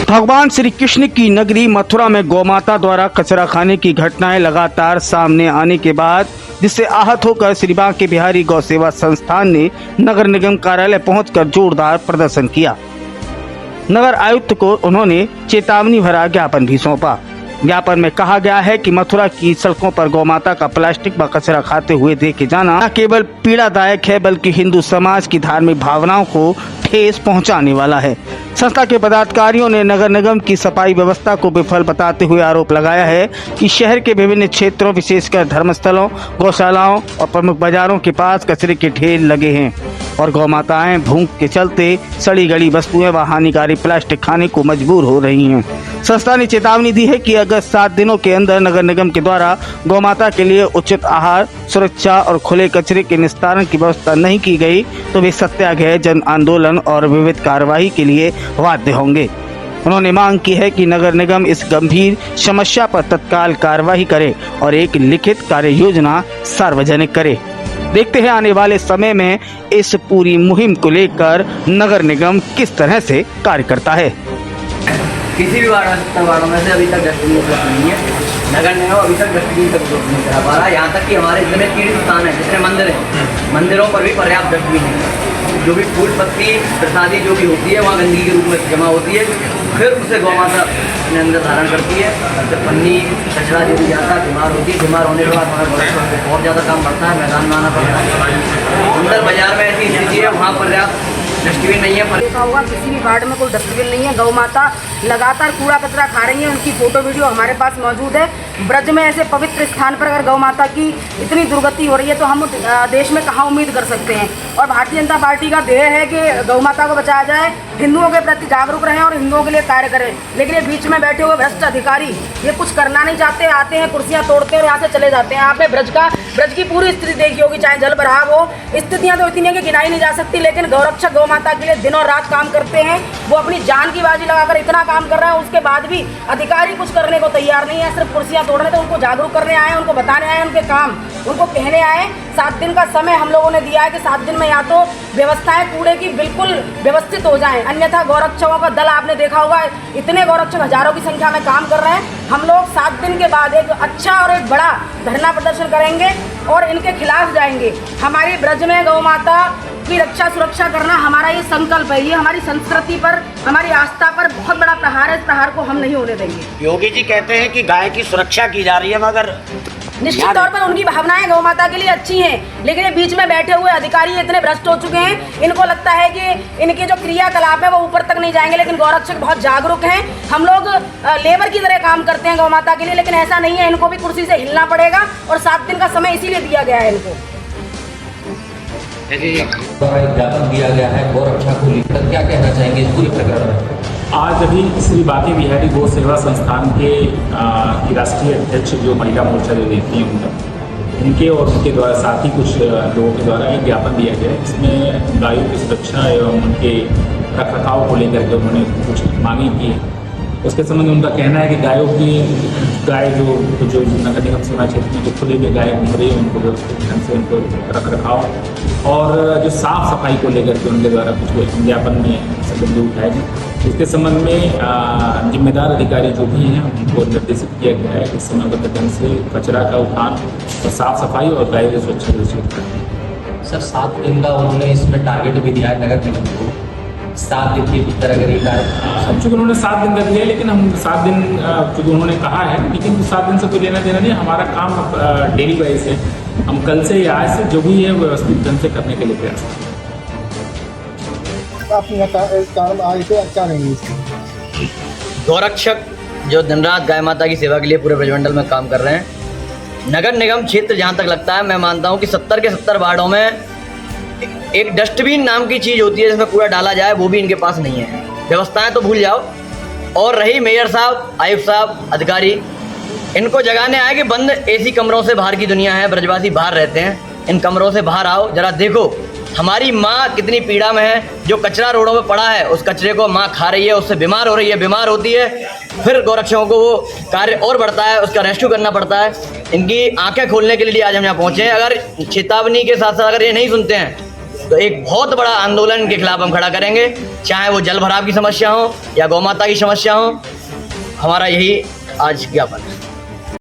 भगवान श्री कृष्ण की नगरी मथुरा में गौमाता द्वारा कचरा खाने की घटनाएं लगातार सामने आने के बाद जिससे आहत होकर श्री बांके बिहारी गौ सेवा संस्थान ने नगर निगम कार्यालय पहुंचकर जोरदार प्रदर्शन किया। नगर आयुक्त को उन्होंने चेतावनी भरा ज्ञापन भी सौंपा। ज्ञापन में कहा गया है कि मथुरा की सड़कों पर गौमाता का प्लास्टिक व कचरा खाते हुए देखे जाना न केवल पीड़ादायक है बल्कि हिंदू समाज की धार्मिक भावनाओं को ठेस पहुंचाने वाला है। संस्था के पदाधिकारियों ने नगर निगम की सफाई व्यवस्था को विफल बताते हुए आरोप लगाया है कि शहर के विभिन्न क्षेत्रों विशेषकर धर्मस्थलों, गौशालाओं और प्रमुख बाजारों के पास कचरे के ढेर लगे हैं और गौमाताएं भूख के चलते सड़ी गली वस्तुएं व हानिकारी प्लास्टिक खाने को मजबूर हो रही हैं। संस्था ने चेतावनी दी है कि अगर 7 दिनों के अंदर नगर निगम के द्वारा गौमाता के लिए उचित आहार, सुरक्षा और खुले कचरे के निस्तारण की व्यवस्था नहीं की गई तो वे सत्याग्रह, जन आंदोलन और विविध कार्यवाही के लिए बाध्य होंगे। उन्होंने मांग की है कि नगर निगम इस गंभीर समस्या पर तत्काल कार्यवाही करे और एक लिखित कार्य योजना सार्वजनिक करे। देखते हैं आने वाले समय में इस पूरी मुहिम को लेकर नगर निगम किस तरह से कार्य करता है। किसी भी वार्डों में से अभी तक डस्टबिन उपलब्ध नहीं है। नगर निगम अभी तक डस्टबिन तक उपलब्ध नहीं करा पा रहा। यहाँ तक कि हमारे जितने तीर्थ स्थान है, जितने मंदिर हैं, मंदिरों पर भी पर्याप्त डस्टबिन है। जो भी फूल पत्ती प्रसादी जो भी होती है वहाँ गंदगी के रूप में जमा होती है, फिर उसे गौमाता अपने अंदर धारण करती है। तो पन्नी कचरा जो भी जाता है बीमार होती है। बीमार होने के बाद हमारे बहुत ज़्यादा काम बढ़ता है, मैदान में आना पड़ता है। अंदर बाजार में ऐसी स्थिति है, वहाँ पर्याप्त डस्टबिन नहीं है। देखा होगा किसी भी वार्ड में कोई डस्टबिन नहीं है। गौ माता लगातार कूड़ा कचरा खा रही है, उनकी फोटो वीडियो हमारे पास मौजूद है। ब्रज में ऐसे पवित्र स्थान पर अगर गौ माता की इतनी दुर्गति हो रही है तो हम देश में कहाँ उम्मीद कर सकते हैं। और भारतीय जनता पार्टी का ध्येय है कि गौ माता को बचाया जाए, हिंदुओं के प्रति जागरूक रहें और हिंदुओं के लिए कार्य करें। लेकिन ये बीच में बैठे हुए भ्रष्ट अधिकारी ये कुछ करना नहीं चाहते, आते हैं कुर्सियाँ तोड़ते हैं और यहाँ से चले जाते हैं। आपने ब्रज की पूरी स्थिति देखी होगी, चाहे जल भराव हो, स्थितियाँ तो इतनी है कि गिनाई नहीं जा सकती। लेकिन गौरक्षक गौ माता के लिए दिन और रात काम करते हैं। वो अपनी जान की बाजी लगाकर इतना काम कर रहा है, उसके बाद भी अधिकारी कुछ करने को तैयार नहीं है, सिर्फ कुर्सियां तोड़ने। तो उनको जागरूक करने आए, उनको बताने आए, उनके काम उनको कहने आए। 7 दिन का समय हम लोगों ने दिया है कि 7 दिन में या तो व्यवस्थाएं कूड़े की बिल्कुल व्यवस्थित हो जाएं, अन्यथा गौरक्षकों का दल आपने देखा होगा इतने गौरक्षक हजारों की संख्या में काम कर रहे हैं। हम लोग 7 दिन के बाद एक अच्छा और एक बड़ा धरना प्रदर्शन करेंगे और इनके खिलाफ जाएंगे। हमारी ब्रज में गौ माता की रक्षा सुरक्षा करना हमारा ये संकल्प है। ये हमारी संस्कृति पर, हमारी आस्था पर बहुत बड़ा प्रहार है। इस प्रहार को हम नहीं होने देंगे। योगी जी कहते हैं कि गाय की सुरक्षा की जा रही है, मगर निश्चित तौर पर उनकी भावनाएं गौ माता के लिए अच्छी हैं, लेकिन ये बीच में बैठे हुए अधिकारी इतने भ्रष्ट हो चुके हैं, इनको लगता है कि इनके जो क्रियाकलाप है वो ऊपर तक नहीं जाएंगे। लेकिन गौरक्षक बहुत जागरूक हैं। हम लोग लेबर की तरह काम करते हैं गौ माता के लिए, लेकिन ऐसा नहीं है। इनको भी कुर्सी से हिलना पड़ेगा और 7 दिन का समय इसीलिए दिया गया है इनको। ज्ञापन दिया गया है गौरक्षा को लेकर, क्या कहना चाहेंगे इस पूरे प्रकरण में? आज अभी श्री बांके बिहारी गौ सेवा संस्थान के राष्ट्रीय अध्यक्ष जो महिला मोर्चा जो देखती हैं उनके और उनके द्वारा साथ ही कुछ लोगों के द्वारा एक ज्ञापन दिया गया है। इसमें गायों की सुरक्षा एवं उनके रखरखाव को लेकर के उन्होंने कुछ मांगे की है। उसके संबंध में उनका कहना है कि गाय जो नगर निगम सेवा क्षेत्र में जो खुले में गाय घूम रही है उनको व्यवस्थित ढंग से उनको रख रखाव और जो साफ सफाई को लेकर के उनके द्वारा कुछ ज्ञापन में संबंध उठाए गए। इसके संबंध में जिम्मेदार अधिकारी जो भी हैं उनको निर्देशित किया गया है कि समयबद्ध ढंग से कचरा का उठान और साफ सफाई और गाय की सुरक्षा सुनिश्चित करें। सर 7 दिन का उन्होंने इसमें टारगेट भी दिया है नगर निगम को। 7 दिन के भीतर अगर ये कार्य, चूँकि उन्होंने 7 दिन का दिया है, लेकिन हम 7 दिन चूँकि उन्होंने कहा है, लेकिन 7 दिन से कोई लेना देना नहीं। हमारा काम डेली वाइज है। हम कल से या आज से जो भी है व्यवस्थित ढंग से करने के लिए प्रयास करें। गौरक्षक जो दिन रात गाय माता की सेवा के लिए पूरे ब्रजमंडल में काम कर रहे हैं। नगर निगम क्षेत्र जहाँ तक लगता है, मैं मानता हूँ कि 70 के 70 वार्डों में एक डस्टबिन नाम की चीज़ होती है जिसमें कूड़ा डाला जाए, वो भी इनके पास नहीं है। व्यवस्थाएं तो भूल जाओ। और रही मेयर साहब, आयुक्त साहब, अधिकारी, इनको जगाने आए कि बंद एसी कमरों से बाहर की दुनिया है, ब्रजवासी बाहर रहते हैं, इन कमरों से बाहर आओ, जरा देखो हमारी माँ कितनी पीड़ा में है। जो कचरा रोडों में पड़ा है उस कचरे को माँ खा रही है, उससे बीमार हो रही है, बीमार होती है, फिर गौरक्षकों को वो कार्य और बढ़ता है, उसका रेस्क्यू करना पड़ता है। इनकी आंखें खोलने के लिए आज हम यहाँ पहुँचे हैं। अगर चेतावनी के साथ साथ अगर ये नहीं सुनते हैं तो एक बहुत बड़ा आंदोलन इनके खिलाफ हम खड़ा करेंगे, चाहे वो जल भराव की समस्या हो या गौ माता की समस्या हो। हमारा यही आज ज्ञापन है।